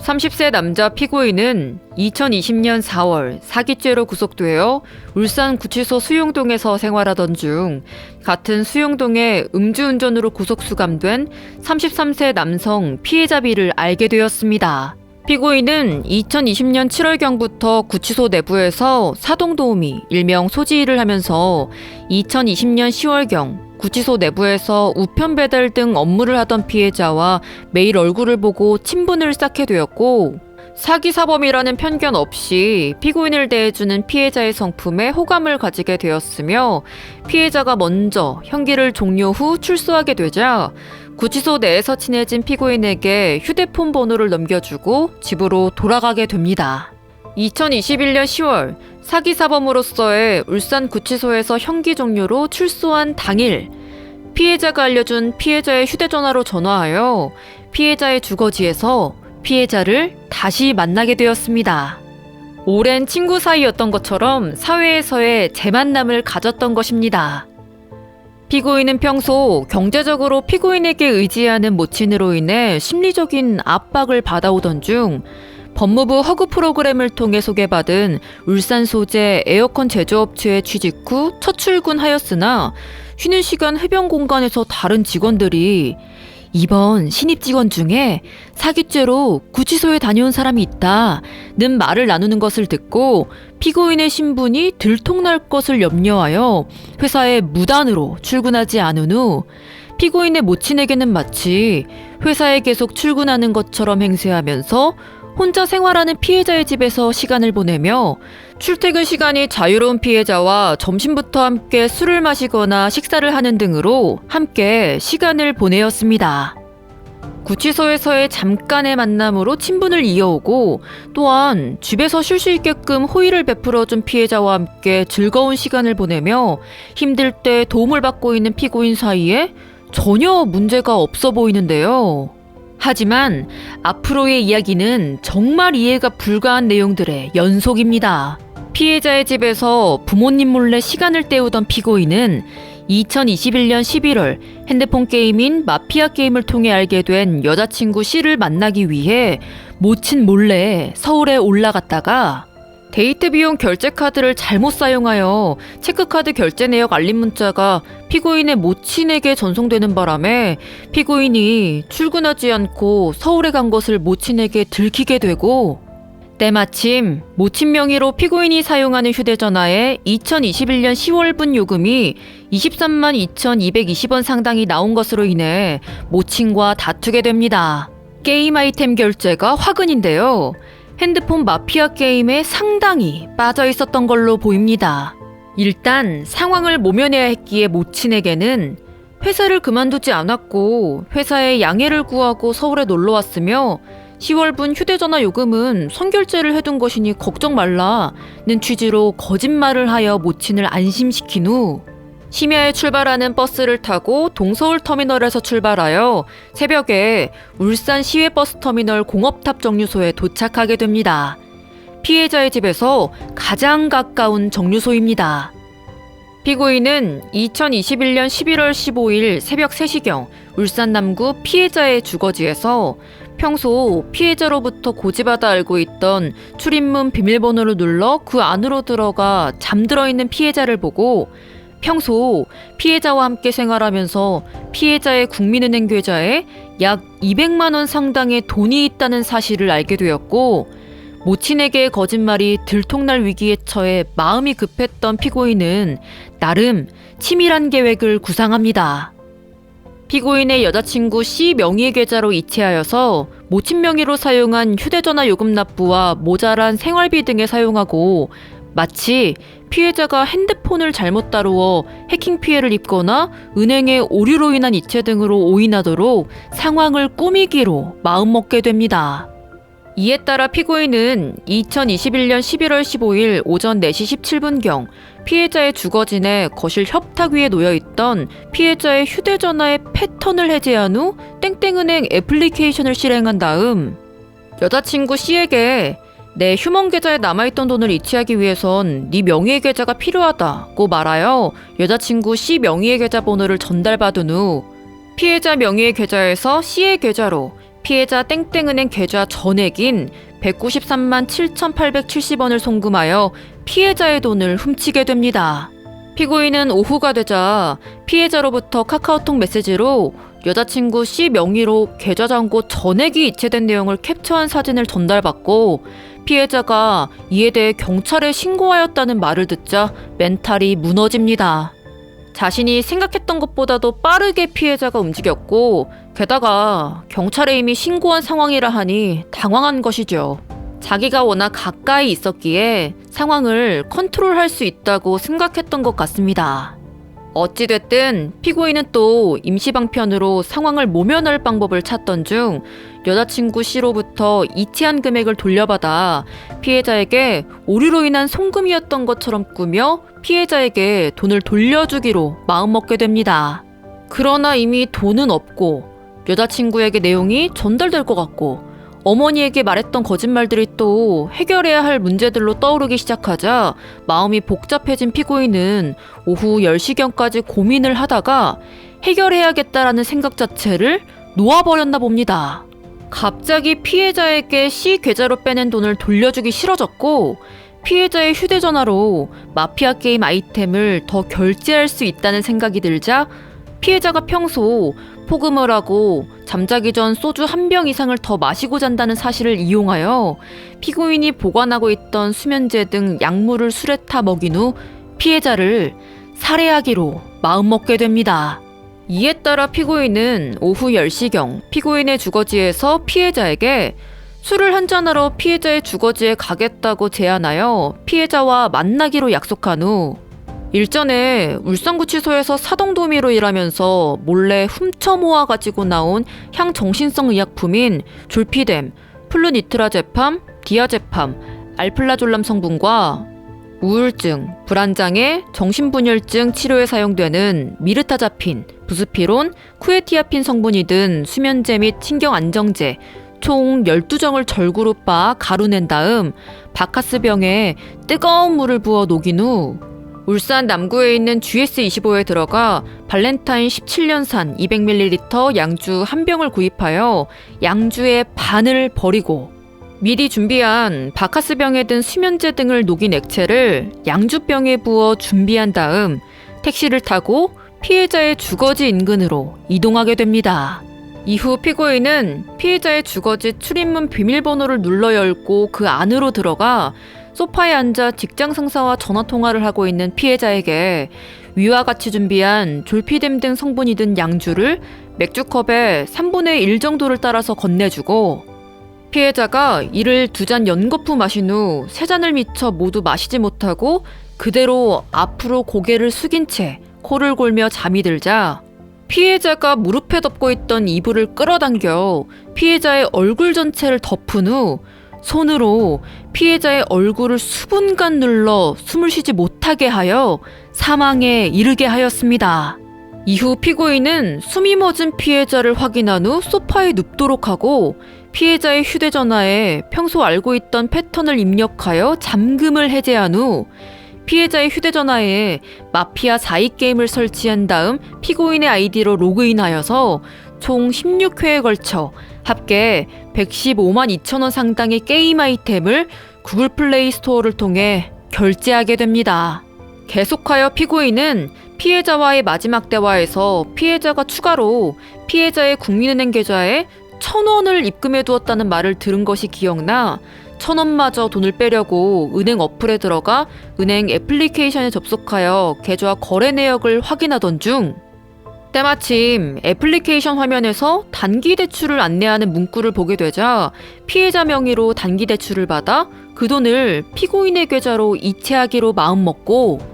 30세 남자 피고인은 2020년 4월 사기죄로 구속되어 울산구치소 수용동에서 생활하던 중 같은 수용동에 음주운전으로 구속수감된 33세 남성 피해자 B를 알게 되었습니다. 피고인은 2020년 7월경부터 구치소 내부에서 사동도우미, 일명 소지일을 하면서 2020년 10월경 구치소 내부에서 우편 배달 등 업무를 하던 피해자와 매일 얼굴을 보고 친분을 쌓게 되었고, 사기사범이라는 편견 없이 피고인을 대해주는 피해자의 성품에 호감을 가지게 되었으며, 피해자가 먼저 형기를 종료 후 출소하게 되자 구치소 내에서 친해진 피고인에게 휴대폰 번호를 넘겨주고 집으로 돌아가게 됩니다. 2021년 10월 사기사범으로서의 울산구치소에서 형기 종료로 출소한 당일, 피해자가 알려준 피해자의 휴대전화로 전화하여 피해자의 주거지에서 피해자를 다시 만나게 되었습니다. 오랜 친구 사이였던 것처럼 사회에서의 재만남을 가졌던 것입니다. 피고인은 평소 경제적으로 피고인에게 의지하는 모친으로 인해 심리적인 압박을 받아오던 중 법무부 허그 프로그램을 통해 소개받은 울산 소재 에어컨 제조업체에 취직 후 첫 출근하였으나 쉬는 시간 해변 공간에서 다른 직원들이 이번 신입 직원 중에 사기죄로 구치소에 다녀온 사람이 있다는 말을 나누는 것을 듣고 피고인의 신분이 들통날 것을 염려하여 회사에 무단으로 출근하지 않은 후 피고인의 모친에게는 마치 회사에 계속 출근하는 것처럼 행세하면서 혼자 생활하는 피해자의 집에서 시간을 보내며 출퇴근 시간이 자유로운 피해자와 점심부터 함께 술을 마시거나 식사를 하는 등으로 함께 시간을 보내었습니다. 구치소에서의 잠깐의 만남으로 친분을 이어오고 또한 집에서 쉴 수 있게끔 호의를 베풀어준 피해자와 함께 즐거운 시간을 보내며 힘들 때 도움을 받고 있는 피고인 사이에 전혀 문제가 없어 보이는데요. 하지만 앞으로의 이야기는 정말 이해가 불가한 내용들의 연속입니다. 피해자의 집에서 부모님 몰래 시간을 때우던 피고인은 2021년 11월 핸드폰 게임인 마피아 게임을 통해 알게 된 여자친구 C를 만나기 위해 모친 몰래 서울에 올라갔다가 데이트 비용 결제 카드를 잘못 사용하여 체크카드 결제 내역 알림 문자가 피고인의 모친에게 전송되는 바람에 피고인이 출근하지 않고 서울에 간 것을 모친에게 들키게 되고, 때마침 모친 명의로 피고인이 사용하는 휴대전화에 2021년 10월분 요금이 23만 2,220원 상당이 나온 것으로 인해 모친과 다투게 됩니다. 게임 아이템 결제가 화근인데요. 핸드폰 마피아 게임에 상당히 빠져 있었던 걸로 보입니다. 일단 상황을 모면해야 했기에 모친에게는 회사를 그만두지 않았고 회사에 양해를 구하고 서울에 놀러 왔으며 10월분 휴대전화 요금은 선결제를 해둔 것이니 걱정 말라는 취지로 거짓말을 하여 모친을 안심시킨 후 심야에 출발하는 버스를 타고 동서울터미널에서 출발하여 새벽에 울산 시외버스터미널 공업탑 정류소에 도착하게 됩니다. 피해자의 집에서 가장 가까운 정류소입니다. 피고인은 2021년 11월 15일 새벽 3시경 울산 남구 피해자의 주거지에서 평소 피해자로부터 고지받아 알고 있던 출입문 비밀번호를 눌러 그 안으로 들어가 잠들어 있는 피해자를 보고 평소 피해자와 함께 생활하면서 피해자의 국민은행 계좌에 약 200만 원 상당의 돈이 있다는 사실을 알게 되었고, 모친에게의 거짓말이 들통날 위기에 처해 마음이 급했던 피고인은 나름 치밀한 계획을 구상합니다. 피고인의 여자친구 C 명의의 계좌로 이체하여서 모친 명의로 사용한 휴대전화 요금 납부와 모자란 생활비 등에 사용하고, 마치 피해자가 핸드폰을 잘못 다루어 해킹 피해를 입거나 은행의 오류로 인한 이체 등으로 오인하도록 상황을 꾸미기로 마음먹게 됩니다. 이에 따라 피고인은 2021년 11월 15일 오전 4시 17분경 피해자의 주거진의 거실 협탁 위에 놓여있던 피해자의 휴대전화의 패턴을 해제한 후 땡땡은행 애플리케이션을 실행한 다음 여자친구 C에게 내 휴먼 계좌에 남아있던 돈을 이체하기 위해선 네 명의의 계좌가 필요하다고 말하여 여자친구 C 명의의 계좌 번호를 전달받은 후 피해자 명의의 계좌에서 C의 계좌로 피해자 땡땡은행 계좌 전액인 193만 7,870원을 송금하여 피해자의 돈을 훔치게 됩니다. 피고인은 오후가 되자 피해자로부터 카카오톡 메시지로 여자친구 C 명의로 계좌 잔고 전액이 이체된 내용을 캡처한 사진을 전달받고 피해자가 이에 대해 경찰에 신고하였다는 말을 듣자 멘탈이 무너집니다. 자신이 생각했던 것보다도 빠르게 피해자가 움직였고 게다가 경찰에 이미 신고한 상황이라 하니 당황한 것이죠. 자기가 워낙 가까이 있었기에 상황을 컨트롤할 수 있다고 생각했던 것 같습니다. 어찌됐든 피고인은 또 임시방편으로 상황을 모면할 방법을 찾던 중 여자친구 C로부터 이체한 금액을 돌려받아 피해자에게 오류로 인한 송금이었던 것처럼 꾸며 피해자에게 돈을 돌려주기로 마음먹게 됩니다. 그러나 이미 돈은 없고 여자친구에게 내용이 전달될 것 같고 어머니에게 말했던 거짓말들이 또 해결해야 할 문제들로 떠오르기 시작하자 마음이 복잡해진 피고인은 오후 10시경까지 고민을 하다가 해결해야겠다라는 생각 자체를 놓아버렸나 봅니다. 갑자기 피해자에게 C 계좌로 빼낸 돈을 돌려주기 싫어졌고 피해자의 휴대전화로 마피아 게임 아이템을 더 결제할 수 있다는 생각이 들자 피해자가 평소 폭음을 하고 잠자기 전 소주 한 병 이상을 더 마시고 잔다는 사실을 이용하여 피고인이 보관하고 있던 수면제 등 약물을 술에 타 먹인 후 피해자를 살해하기로 마음먹게 됩니다. 이에 따라 피고인은 오후 10시경 피고인의 주거지에서 피해자에게 술을 한잔하러 피해자의 주거지에 가겠다고 제안하여 피해자와 만나기로 약속한 후 일전에 울산구치소에서 사동도우미로 일하면서 몰래 훔쳐 모아 가지고 나온 향정신성 의약품인 졸피뎀, 플루니트라제팜, 디아제팜, 알플라졸람 성분과 우울증, 불안장애, 정신분열증 치료에 사용되는 미르타자핀, 부스피론, 쿠에티아핀 성분이 든 수면제 및 신경안정제 총 12정을 절구로 빻아 가루낸 다음 바카스병에 뜨거운 물을 부어 녹인 후 울산 남구에 있는 GS25에 들어가 발렌타인 17년산 200ml 양주 한 병을 구입하여 양주의 반을 버리고 미리 준비한 바카스병에 든 수면제 등을 녹인 액체를 양주병에 부어 준비한 다음 택시를 타고 피해자의 주거지 인근으로 이동하게 됩니다. 이후 피고인은 피해자의 주거지 출입문 비밀번호를 눌러 열고 그 안으로 들어가 소파에 앉아 직장 상사와 전화통화를 하고 있는 피해자에게 위와 같이 준비한 졸피뎀 등 성분이 든 양주를 맥주컵에 3분의 1 정도를 따라서 건네주고 피해자가 이를 2잔 연거푸 마신 후 3잔을 미처 모두 마시지 못하고 그대로 앞으로 고개를 숙인 채 코를 골며 잠이 들자 피해자가 무릎에 덮고 있던 이불을 끌어당겨 피해자의 얼굴 전체를 덮은 후 손으로 피해자의 얼굴을 수분간 눌러 숨을 쉬지 못하게 하여 사망에 이르게 하였습니다. 이후 피고인은 숨이 멎은 피해자를 확인한 후 소파에 눕도록 하고 피해자의 휴대전화에 평소 알고 있던 패턴을 입력하여 잠금을 해제한 후 피해자의 휴대전화에 마피아 4위 게임을 설치한 다음 피고인의 아이디로 로그인하여서 총 16회에 걸쳐 합계 115만 2천 원 상당의 게임 아이템을 구글 플레이 스토어를 통해 결제하게 됩니다. 계속하여 피고인은 피해자와의 마지막 대화에서 피해자가 추가로 피해자의 국민은행 계좌에 1,000원을 입금해 두었다는 말을 들은 것이 기억나 1,000원마저 돈을 빼려고 은행 어플에 들어가 은행 애플리케이션에 접속하여 계좌 거래 내역을 확인하던 중 때마침 애플리케이션 화면에서 단기 대출을 안내하는 문구를 보게 되자 피해자 명의로 단기 대출을 받아 그 돈을 피고인의 계좌로 이체하기로 마음먹고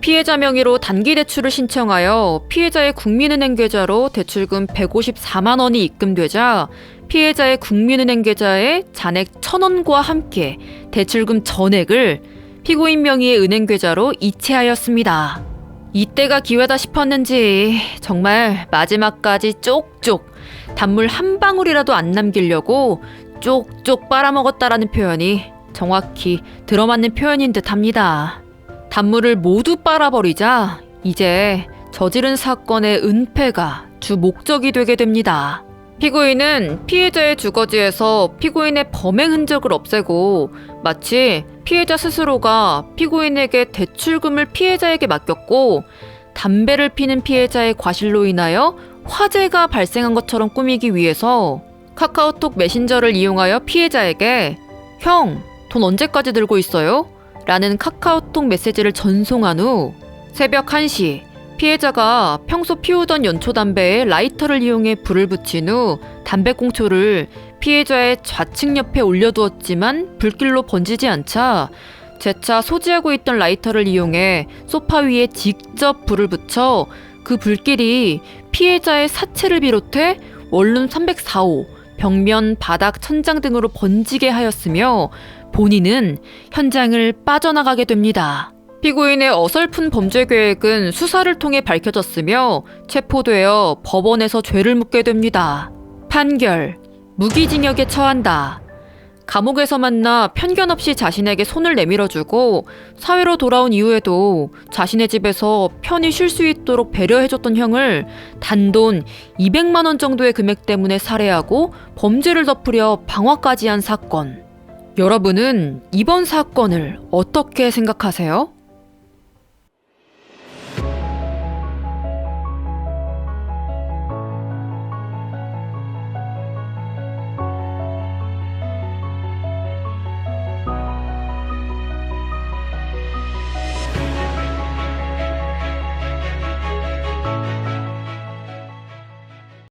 피해자 명의로 단기 대출을 신청하여 피해자의 국민은행 계좌로 대출금 154만 원이 입금되자 피해자의 국민은행 계좌에 잔액 1,000원과 함께 대출금 전액을 피고인 명의의 은행 계좌로 이체하였습니다. 이때가 기회다 싶었는지 정말 마지막까지 쪽쪽 단물 한 방울이라도 안 남기려고 쪽쪽 빨아먹었다라는 표현이 정확히 들어맞는 표현인 듯 합니다. 단물을 모두 빨아버리자 이제 저지른 사건의 은폐가 주 목적이 되게 됩니다. 피고인은 피해자의 주거지에서 피고인의 범행 흔적을 없애고 마치 피해자 스스로가 피고인에게 대출금을 피해자에게 맡겼고 담배를 피는 피해자의 과실로 인하여 화재가 발생한 것처럼 꾸미기 위해서 카카오톡 메신저를 이용하여 피해자에게 형, 돈 언제까지 들고 있어요? 라는 카카오톡 메시지를 전송한 후 새벽 1시 피해자가 평소 피우던 연초담배에 라이터를 이용해 불을 붙인 후 담배꽁초를 피해자의 좌측 옆에 올려두었지만 불길로 번지지 않자 재차 소지하고 있던 라이터를 이용해 소파 위에 직접 불을 붙여 그 불길이 피해자의 사체를 비롯해 원룸 304호, 벽면, 바닥, 천장 등으로 번지게 하였으며 본인은 현장을 빠져나가게 됩니다. 피고인의 어설픈 범죄 계획은 수사를 통해 밝혀졌으며 체포되어 법원에서 죄를 묻게 됩니다. 판결, 무기징역에 처한다. 감옥에서 만나 편견 없이 자신에게 손을 내밀어주고 사회로 돌아온 이후에도 자신의 집에서 편히 쉴 수 있도록 배려해줬던 형을 단돈 200만 원 정도의 금액 때문에 살해하고 범죄를 덮으려 방화까지 한 사건. 여러분은 이번 사건을 어떻게 생각하세요?